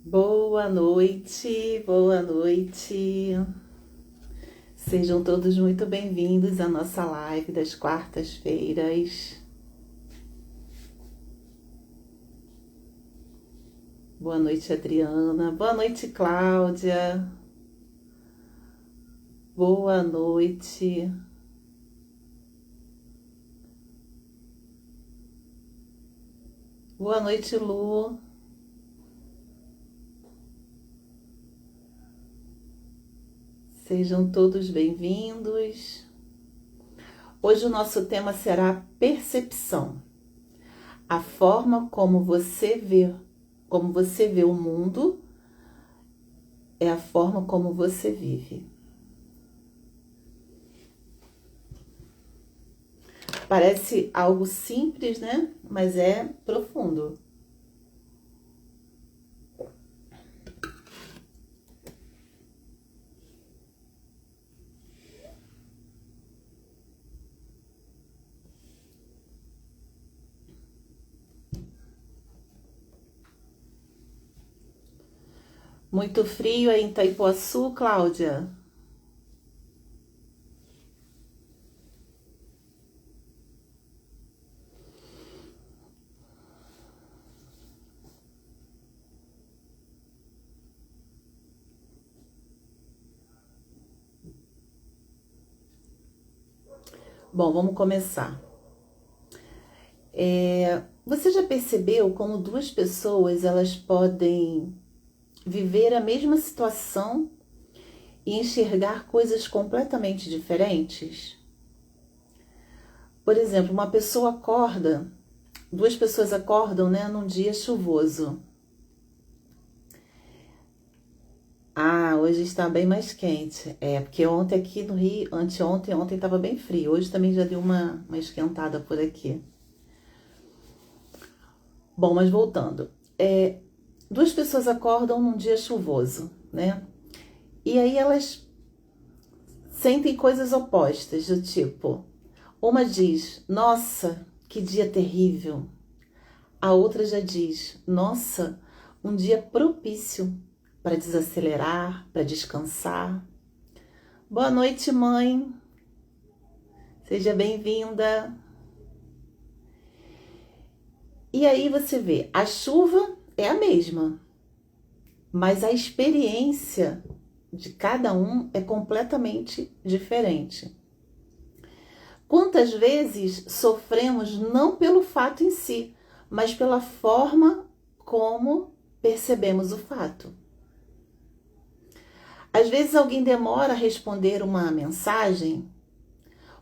Boa noite, boa noite. Sejam todos muito bem-vindos à nossa live das quartas-feiras. Boa noite, Adriana. Boa noite, Cláudia. Boa noite. Boa noite, Lu. Sejam todos bem-vindos. Hoje o nosso tema será percepção. A forma como você vê o mundo é a forma como você vive. Parece algo simples, né? Mas é profundo. Muito frio aí em Itaipuaçu, Cláudia? Bom, vamos começar. Você já percebeu como duas pessoas elas podem viver a mesma situação e enxergar coisas completamente diferentes? Por exemplo, duas pessoas acordam, né, num dia chuvoso. Ah, hoje está bem mais quente. Porque ontem aqui no Rio, ontem estava bem frio. Hoje também já deu uma esquentada por aqui. Bom, mas voltando. Duas pessoas acordam num dia chuvoso, né? E aí elas sentem coisas opostas, do tipo, uma diz, nossa, que dia terrível. A outra já diz, nossa, um dia propício para desacelerar, para descansar. Boa noite, mãe. Seja bem-vinda. E aí você vê, a chuva é a mesma, mas a experiência de cada um é completamente diferente. Quantas vezes sofremos não pelo fato em si, mas pela forma como percebemos o fato? Às vezes alguém demora a responder uma mensagem.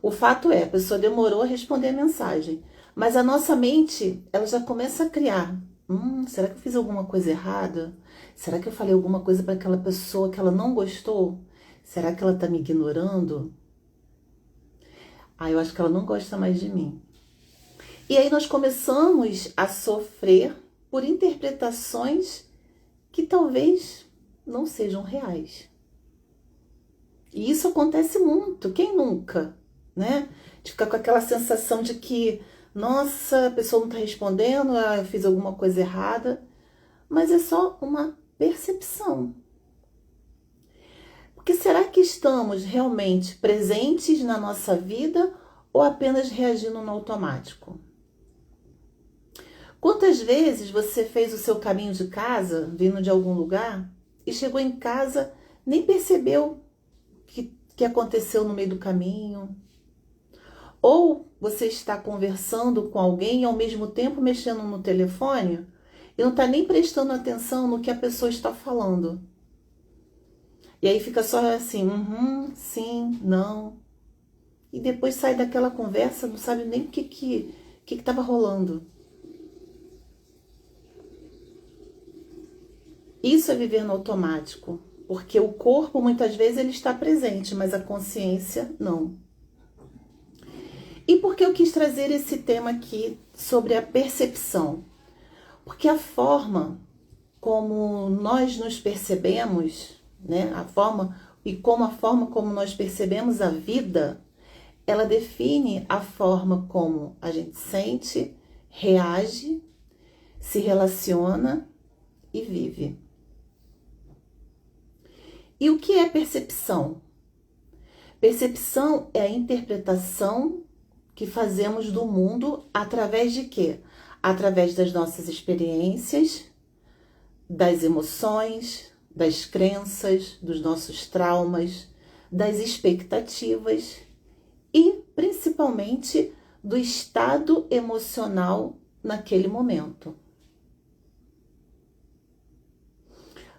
O fato é, a pessoa demorou a responder a mensagem, mas a nossa mente, ela já começa a criar. Será que eu fiz alguma coisa errada? Será que eu falei alguma coisa para aquela pessoa que ela não gostou? Será que ela está me ignorando? Eu acho que ela não gosta mais de mim. E aí nós começamos a sofrer por interpretações que talvez não sejam reais. E isso acontece muito, quem nunca, né? De ficar com aquela sensação de que, nossa, a pessoa não está respondendo, eu fiz alguma coisa errada, mas é só uma percepção. Porque será que estamos realmente presentes na nossa vida ou apenas reagindo no automático? Quantas vezes você fez o seu caminho de casa, vindo de algum lugar, e chegou em casa, nem percebeu que aconteceu no meio do caminho? Ou você está conversando com alguém e ao mesmo tempo mexendo no telefone e não está nem prestando atenção no que a pessoa está falando. E aí fica só assim, sim, não. E depois sai daquela conversa, não sabe nem o que estava rolando. Isso é viver no automático, porque o corpo muitas vezes ele está presente, mas a consciência não. E por que eu quis trazer esse tema aqui sobre a percepção? Porque a forma como nós nos percebemos, né, a forma como nós percebemos a vida, ela define a forma como a gente sente, reage, se relaciona e vive. E o que é percepção? Percepção é a interpretação que fazemos do mundo através de quê? Através das nossas experiências, das emoções, das crenças, dos nossos traumas, das expectativas e, principalmente, do estado emocional naquele momento.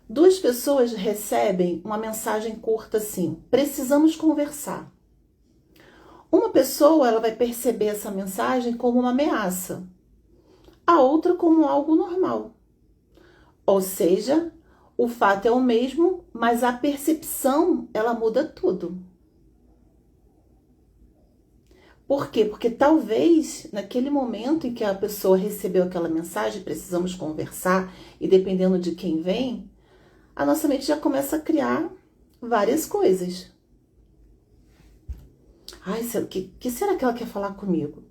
Duas pessoas recebem uma mensagem curta assim: precisamos conversar. Uma pessoa ela vai perceber essa mensagem como uma ameaça, a outra como algo normal. Ou seja, o fato é o mesmo, mas a percepção ela muda tudo. Por quê? Porque talvez naquele momento em que a pessoa recebeu aquela mensagem, precisamos conversar, e dependendo de quem vem, a nossa mente já começa a criar várias coisas. Ai, o que será que ela quer falar comigo?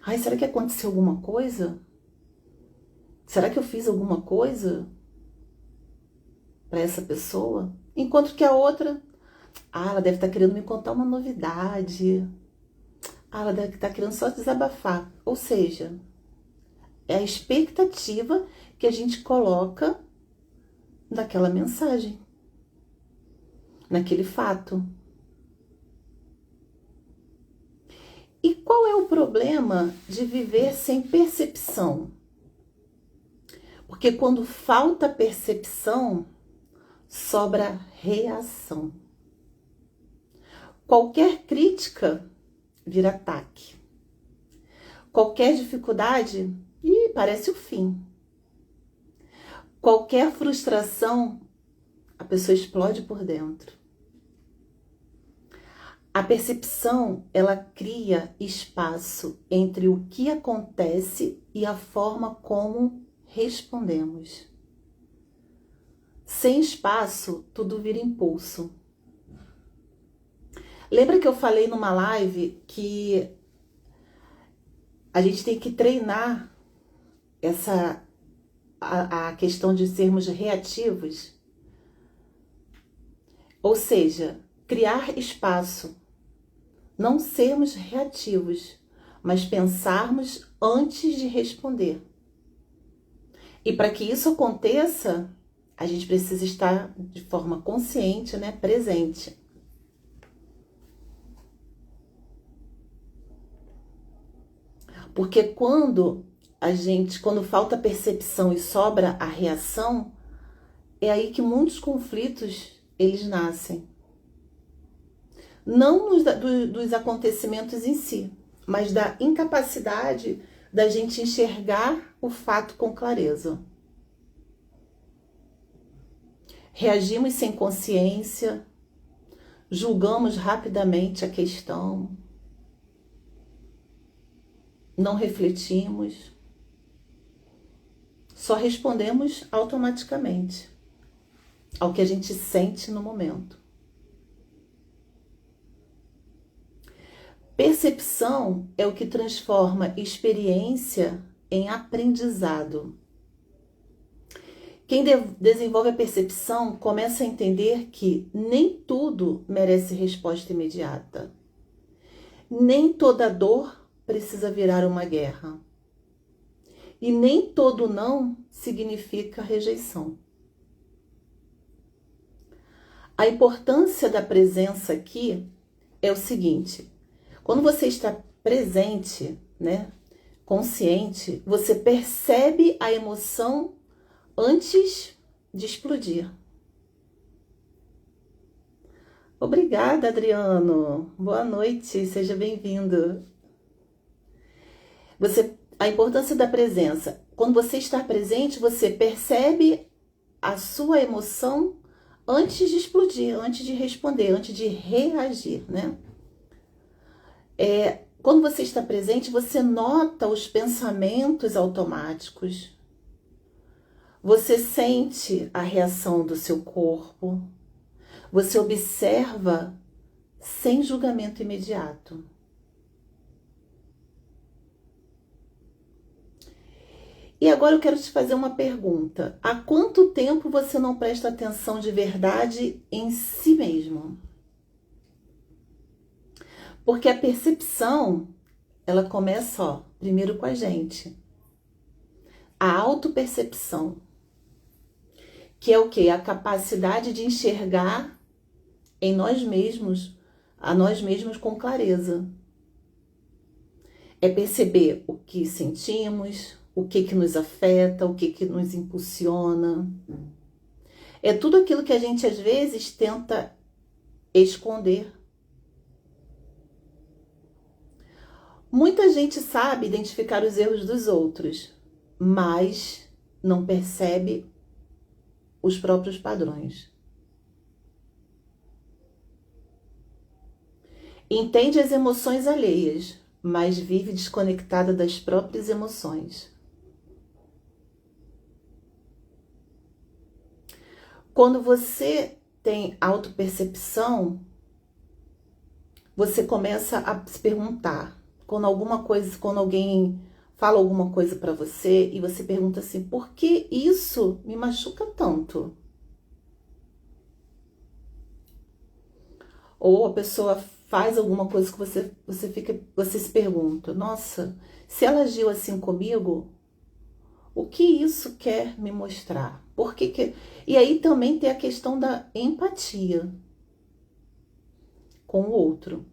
Ai, será que aconteceu alguma coisa? Será que eu fiz alguma coisa para essa pessoa? Enquanto que a outra, ela deve estar querendo me contar uma novidade. Ela deve estar querendo só desabafar. Ou seja, é a expectativa que a gente coloca naquela mensagem, naquele fato. E qual é o problema de viver sem percepção? Porque quando falta percepção, sobra reação. Qualquer crítica vira ataque. Qualquer dificuldade, parece o fim. Qualquer frustração, a pessoa explode por dentro. A percepção, ela cria espaço entre o que acontece e a forma como respondemos. Sem espaço, tudo vira impulso. Lembra que eu falei numa live que a gente tem que treinar a questão de sermos reativos? Ou seja, criar espaço. Não sermos reativos, mas pensarmos antes de responder. E para que isso aconteça, a gente precisa estar de forma consciente, presente. Porque quando falta percepção e sobra a reação, é aí que muitos conflitos eles nascem. Não dos acontecimentos em si, mas da incapacidade da gente enxergar o fato com clareza. Reagimos sem consciência, julgamos rapidamente a questão, não refletimos, só respondemos automaticamente ao que a gente sente no momento. Percepção é o que transforma experiência em aprendizado. Quem desenvolve a percepção começa a entender que nem tudo merece resposta imediata. Nem toda dor precisa virar uma guerra. E nem todo não significa rejeição. A importância da presença aqui é o seguinte: quando você está presente, consciente, você percebe a emoção antes de explodir. Obrigada, Adriano. Boa noite, seja bem-vindo. A importância da presença. Quando você está presente, você percebe a sua emoção antes de explodir, antes de responder, antes de reagir, Quando você está presente, você nota os pensamentos automáticos. Você sente a reação do seu corpo. Você observa sem julgamento imediato. E agora eu quero te fazer uma pergunta. Há quanto tempo você não presta atenção de verdade em si mesmo? Porque a percepção, ela começa, ó, primeiro com a gente. A autopercepção, que é o quê? A capacidade de enxergar em nós mesmos, a nós mesmos com clareza. É perceber o que sentimos, o que nos afeta, o que nos impulsiona. É tudo aquilo que a gente às vezes tenta esconder. Muita gente sabe identificar os erros dos outros, mas não percebe os próprios padrões. Entende as emoções alheias, mas vive desconectada das próprias emoções. Quando você tem autopercepção, você começa a se perguntar, quando alguém fala alguma coisa para você e você pergunta assim, por que isso me machuca tanto? Ou a pessoa faz alguma coisa que você se pergunta, nossa, se ela agiu assim comigo, o que isso quer me mostrar? Por que que... E aí também tem a questão da empatia com o outro.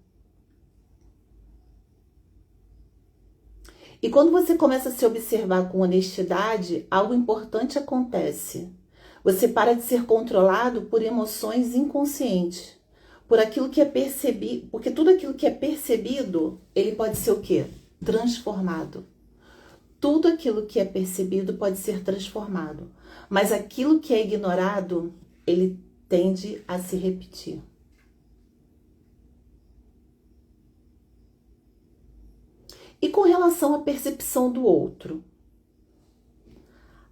E quando você começa a se observar com honestidade, algo importante acontece. Você para de ser controlado por emoções inconscientes, por aquilo que é percebido, porque tudo aquilo que é percebido, ele pode ser o quê? Transformado. Tudo aquilo que é percebido pode ser transformado, mas aquilo que é ignorado, ele tende a se repetir. E com relação à percepção do outro,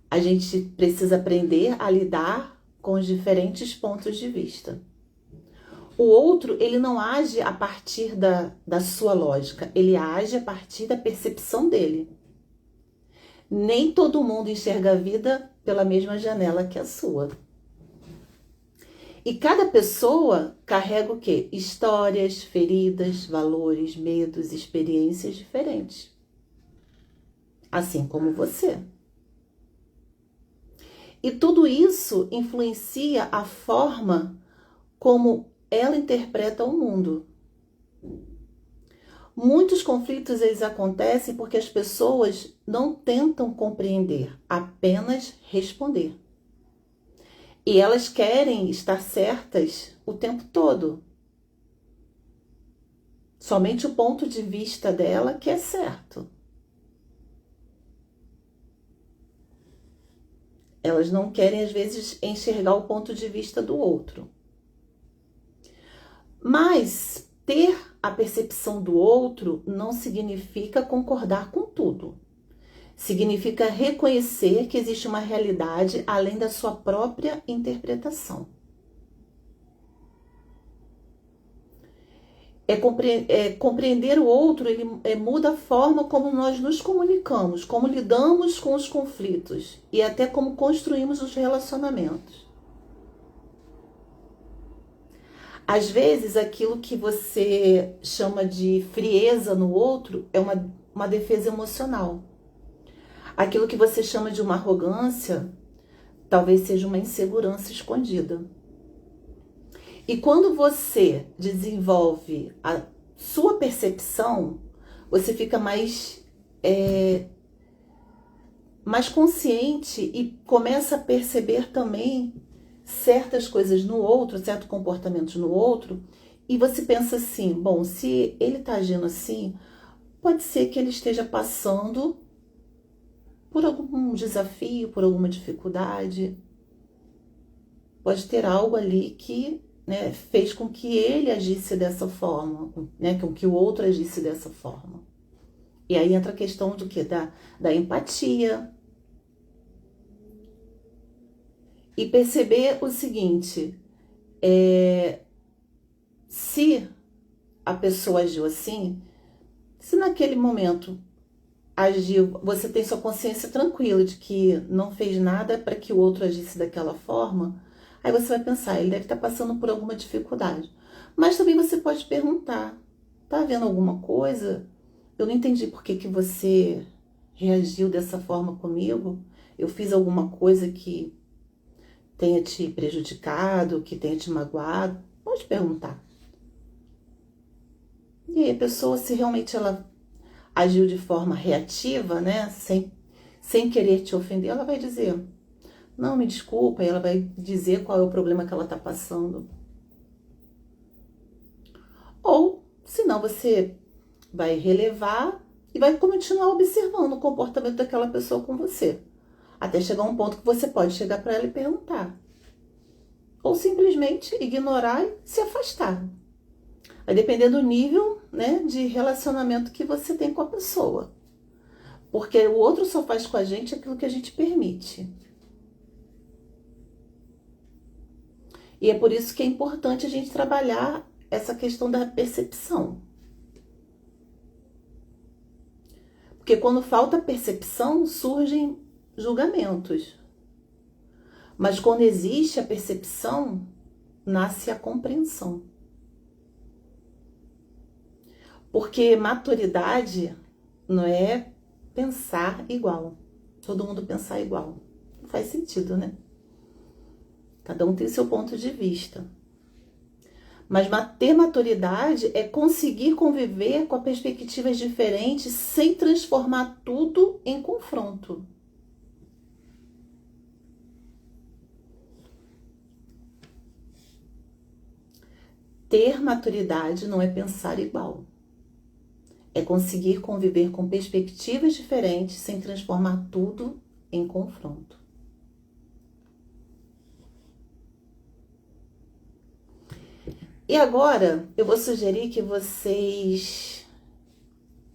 a gente precisa aprender a lidar com os diferentes pontos de vista. O outro, ele não age a partir da sua lógica, ele age a partir da percepção dele. Nem todo mundo enxerga a vida pela mesma janela que a sua. E cada pessoa carrega o quê? Histórias, feridas, valores, medos, experiências diferentes. Assim como você. E tudo isso influencia a forma como ela interpreta o mundo. Muitos conflitos eles acontecem porque as pessoas não tentam compreender, apenas responder. E elas querem estar certas o tempo todo. Somente o ponto de vista dela que é certo. Elas não querem, às vezes, enxergar o ponto de vista do outro. Mas ter a percepção do outro não significa concordar com tudo. Significa reconhecer que existe uma realidade além da sua própria interpretação. Compreender o outro, ele muda a forma como nós nos comunicamos, como lidamos com os conflitos e até como construímos os relacionamentos. Às vezes, aquilo que você chama de frieza no outro é uma defesa emocional. Aquilo que você chama de uma arrogância, talvez seja uma insegurança escondida. E quando você desenvolve a sua percepção, você fica mais consciente e começa a perceber também certas coisas no outro, certos comportamentos no outro, e você pensa assim, bom, se ele está agindo assim, pode ser que ele esteja passando por algum desafio, por alguma dificuldade. Pode ter algo ali que fez com que ele agisse dessa forma, com que o outro agisse dessa forma. E aí entra a questão do quê? Da empatia. E perceber o seguinte, se a pessoa agiu assim, se naquele momento agiu, você tem sua consciência tranquila de que não fez nada para que o outro agisse daquela forma, aí você vai pensar, ele deve estar passando por alguma dificuldade. Mas também você pode perguntar, tá vendo alguma coisa? Eu não entendi por que que você reagiu dessa forma comigo. Eu fiz alguma coisa que tenha te prejudicado, que tenha te magoado? Pode perguntar. E aí a pessoa, se realmente ela agiu de forma reativa, né, sem querer te ofender, ela vai dizer, não, me desculpa, e ela vai dizer qual é o problema que ela está passando. Ou, senão, você vai relevar e vai continuar observando o comportamento daquela pessoa com você. Até chegar um ponto que você pode chegar para ela e perguntar. Ou simplesmente ignorar e se afastar. Vai depender do nível, né, de relacionamento que você tem com a pessoa. Porque o outro só faz com a gente aquilo que a gente permite. E é por isso que é importante a gente trabalhar essa questão da percepção. Porque quando falta percepção, surgem julgamentos. Mas quando existe a percepção, nasce a compreensão. Porque maturidade não é pensar igual. Todo mundo pensar igual. Não faz sentido, né? Cada um tem seu ponto de vista. Mas ter maturidade é conseguir conviver com perspectivas diferentes sem transformar tudo em confronto. Ter maturidade não é pensar igual. É conseguir conviver com perspectivas diferentes sem transformar tudo em confronto. E agora eu vou sugerir que vocês,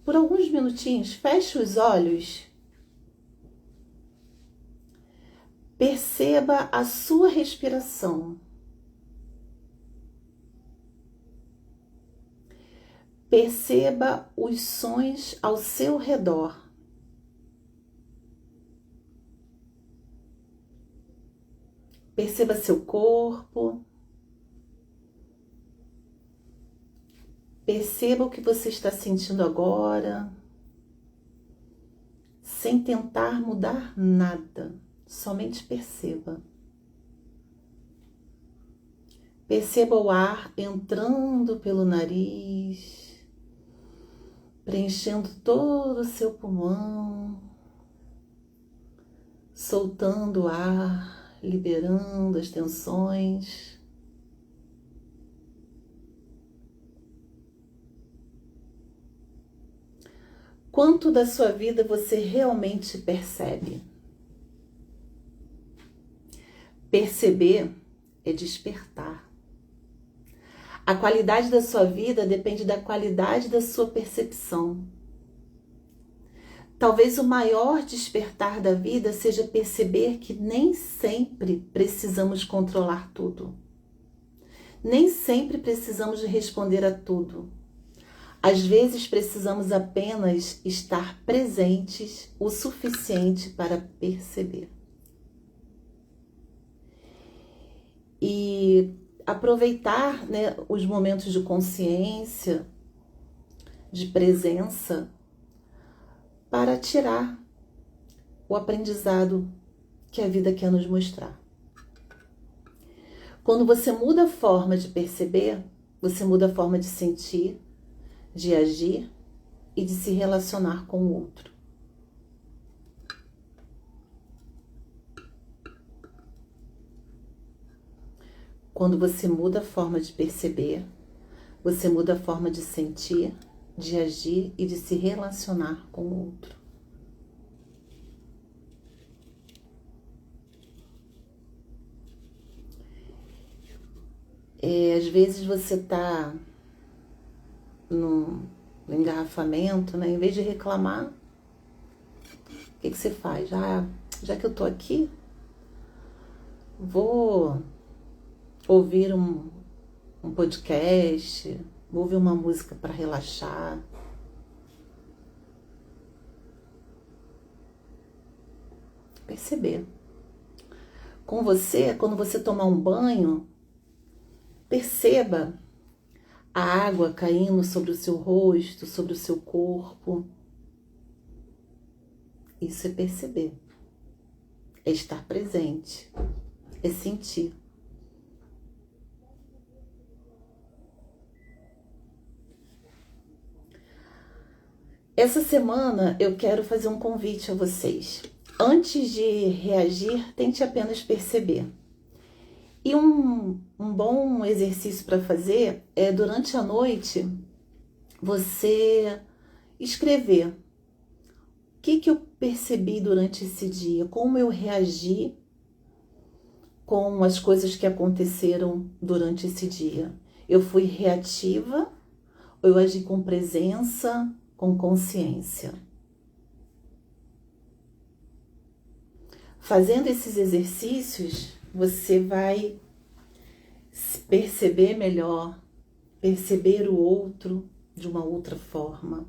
por alguns minutinhos, fechem os olhos. Perceba a sua respiração. Perceba os sons ao seu redor. Perceba seu corpo. Perceba o que você está sentindo agora, sem tentar mudar nada, somente perceba. Perceba o ar entrando pelo nariz, preenchendo todo o seu pulmão, soltando o ar, liberando as tensões. Quanto da sua vida você realmente percebe? Perceber é despertar. A qualidade da sua vida depende da qualidade da sua percepção. Talvez o maior despertar da vida seja perceber que nem sempre precisamos controlar tudo. Nem sempre precisamos responder a tudo. Às vezes precisamos apenas estar presentes o suficiente para perceber. E aproveitar, né, os momentos de consciência, de presença, para tirar o aprendizado que a vida quer nos mostrar. Quando você muda a forma de perceber, você muda a forma de sentir, de agir e de se relacionar com o outro. Quando você muda a forma de perceber, você muda a forma de sentir, de agir e de se relacionar com o outro. Às vezes você está no engarrafamento, né? Em vez de reclamar, o que você faz? Já que eu tô aqui, vou ouvir um podcast, vou ouvir uma música para relaxar. Perceber. Com você, quando você tomar um banho, perceba a água caindo sobre o seu rosto, sobre o seu corpo. Isso é perceber. É estar presente. É sentir. Essa semana eu quero fazer um convite a vocês. Antes de reagir, tente apenas perceber. E um bom exercício para fazer é, durante a noite, você escrever o que eu percebi durante esse dia, como eu reagi com as coisas que aconteceram durante esse dia. Eu fui reativa ou eu agi com presença, com consciência? Fazendo esses exercícios, você vai se perceber melhor, perceber o outro de uma outra forma.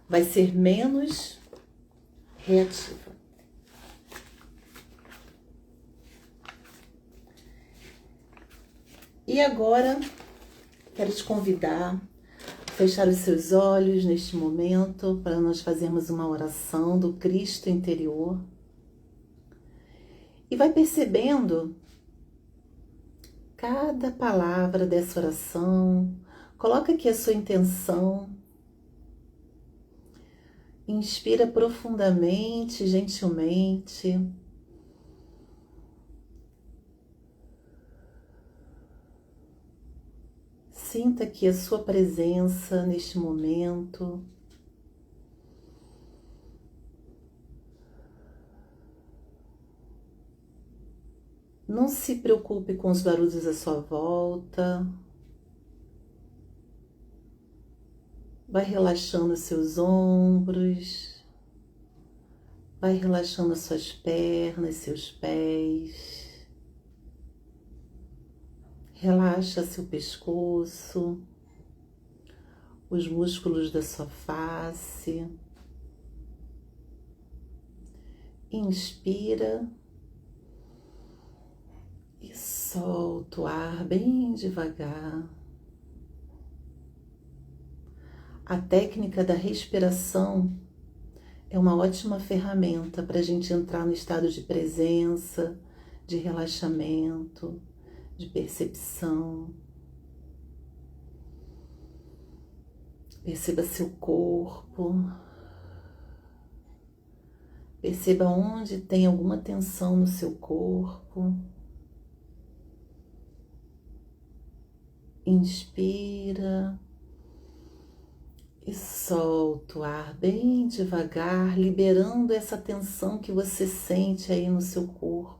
Vai ser menos reativa. E agora, quero te convidar a fechar os seus olhos neste momento para nós fazermos uma oração do Cristo interior. E vai percebendo cada palavra dessa oração. Coloca aqui a sua intenção. Inspira profundamente, gentilmente. Sinta aqui a sua presença neste momento. Não se preocupe com os barulhos à sua volta. Vai relaxando seus ombros. Vai relaxando as suas pernas, seus pés. Relaxa seu pescoço, os músculos da sua face. Inspira e solta o ar bem devagar. A técnica da respiração é uma ótima ferramenta para a gente entrar no estado de presença, de relaxamento, de percepção. Perceba seu corpo. Perceba onde tem alguma tensão no seu corpo. Inspira e solta o ar bem devagar, liberando essa tensão que você sente aí no seu corpo.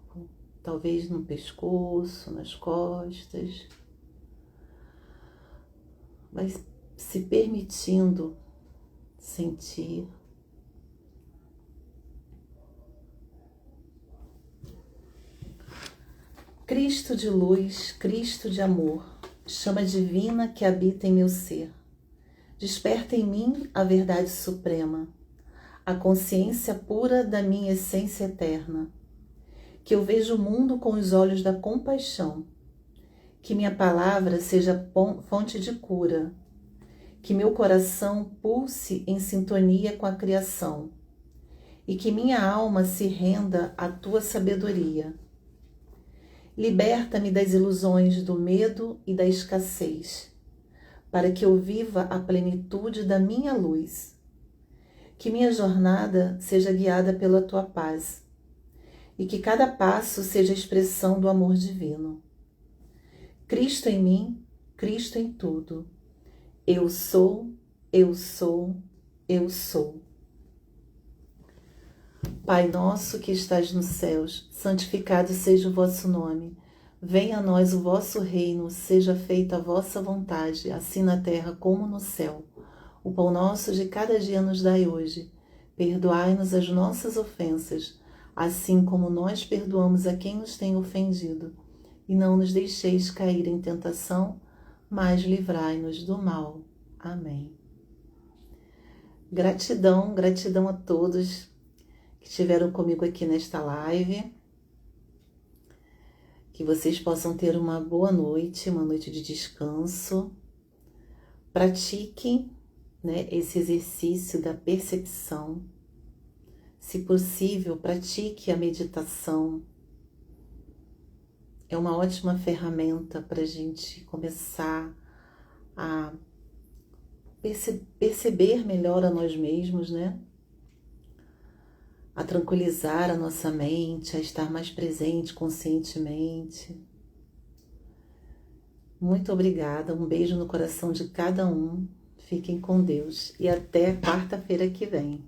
Talvez no pescoço, nas costas. Vai se permitindo sentir. Cristo de luz, Cristo de amor, chama divina que habita em meu ser. Desperta em mim a verdade suprema, a consciência pura da minha essência eterna. Que eu veja o mundo com os olhos da compaixão, que minha palavra seja fonte de cura, que meu coração pulse em sintonia com a criação e que minha alma se renda à tua sabedoria. Liberta-me das ilusões do medo e da escassez, para que eu viva a plenitude da minha luz. Que minha jornada seja guiada pela tua paz e que cada passo seja expressão do amor divino. Cristo em mim, Cristo em tudo. Eu sou, eu sou, eu sou. Pai nosso que estás nos céus, santificado seja o vosso nome. Venha a nós o vosso reino, seja feita a vossa vontade, assim na terra como no céu. O pão nosso de cada dia nos dai hoje. Perdoai-nos as nossas ofensas, assim como nós perdoamos a quem nos tem ofendido. E não nos deixeis cair em tentação, mas livrai-nos do mal. Amém. Gratidão, gratidão a todos que estiveram comigo aqui nesta live. Que vocês possam ter uma boa noite, uma noite de descanso. Pratiquem, né, esse exercício da percepção. Se possível, pratique a meditação. É uma ótima ferramenta para a gente começar a perceber melhor a nós mesmos, né? A tranquilizar a nossa mente, a estar mais presente conscientemente. Muito obrigada, um beijo no coração de cada um. Fiquem com Deus e até quarta-feira que vem.